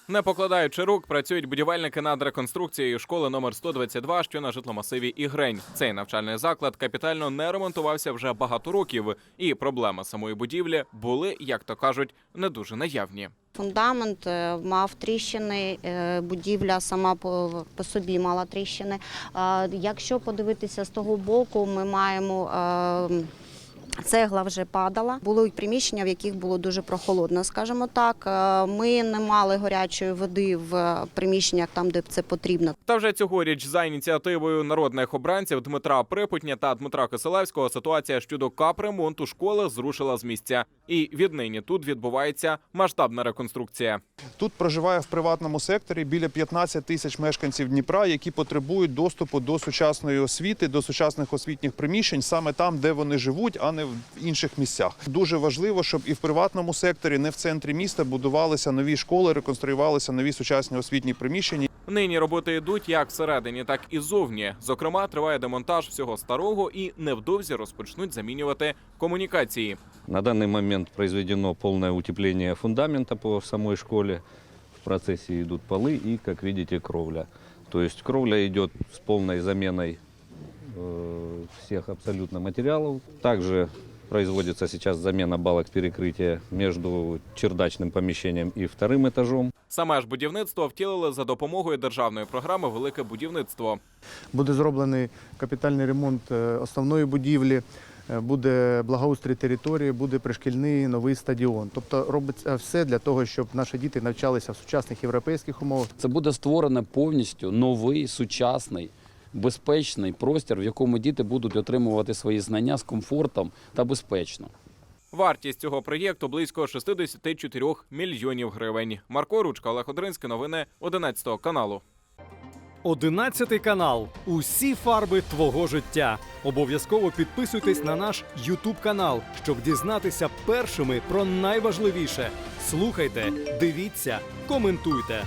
Не покладаючи рук, працюють будівельники над реконструкцією школи номер 122, що на житломасиві Ігрень. Цей навчальний заклад капітально не ремонтувався вже багато років, і проблеми самої будівлі були, як то кажуть, не дуже наявні. Фундамент мав тріщини, будівля сама по собі мала тріщини. Якщо подивитися з того боку, ми маємо цегла вже падала. Були приміщення, в яких було дуже прохолодно, скажімо так. Ми не мали гарячої води в приміщеннях там, де це потрібно. Та вже цьогоріч за ініціативою народних обранців Дмитра Припутня та Дмитра Киселевського ситуація щодо капремонту школи зрушила з місця. І віднині тут відбувається масштабна реконструкція. Тут проживає в приватному секторі біля 15 тисяч мешканців Дніпра, які потребують доступу до сучасної освіти, до сучасних освітніх приміщень саме там, де вони живуть, а не в інших місцях. Дуже важливо, щоб і в приватному секторі, не в центрі міста будувалися нові школи, реконструювалися нові сучасні освітні приміщення. Нині роботи йдуть як всередині, так і зовні. Зокрема, триває демонтаж всього старого і невдовзі розпочнуть замінювати комунікації. На данный момент произведено полное утепление фундамента по самой школе. В процессе идут полы и, как видите, кровля. То есть кровля идет с полной заменой всех абсолютно материалов. Также производится сейчас замена балок перекрытия между чердачным помещением и вторым этажом. Саме ж будівництво втілили за допомогою державної програми «Велике будівництво». Буде зроблений капітальний ремонт основної будівлі, буде благоустрій території, буде пришкільний новий стадіон. Тобто робиться все для того, щоб наші діти навчалися в сучасних європейських умовах. Це буде створено повністю новий, сучасний, безпечний простір, в якому діти будуть отримувати свої знання з комфортом та безпечно. Вартість цього проєкту – близько 64 мільйонів гривень. Марко Ручка, Олег Одринський. Новини 11 каналу. 11 канал. Усі фарби твого життя. Обов'язково підписуйтесь на наш YouTube канал, щоб дізнатися першими про найважливіше. Слухайте, дивіться, коментуйте.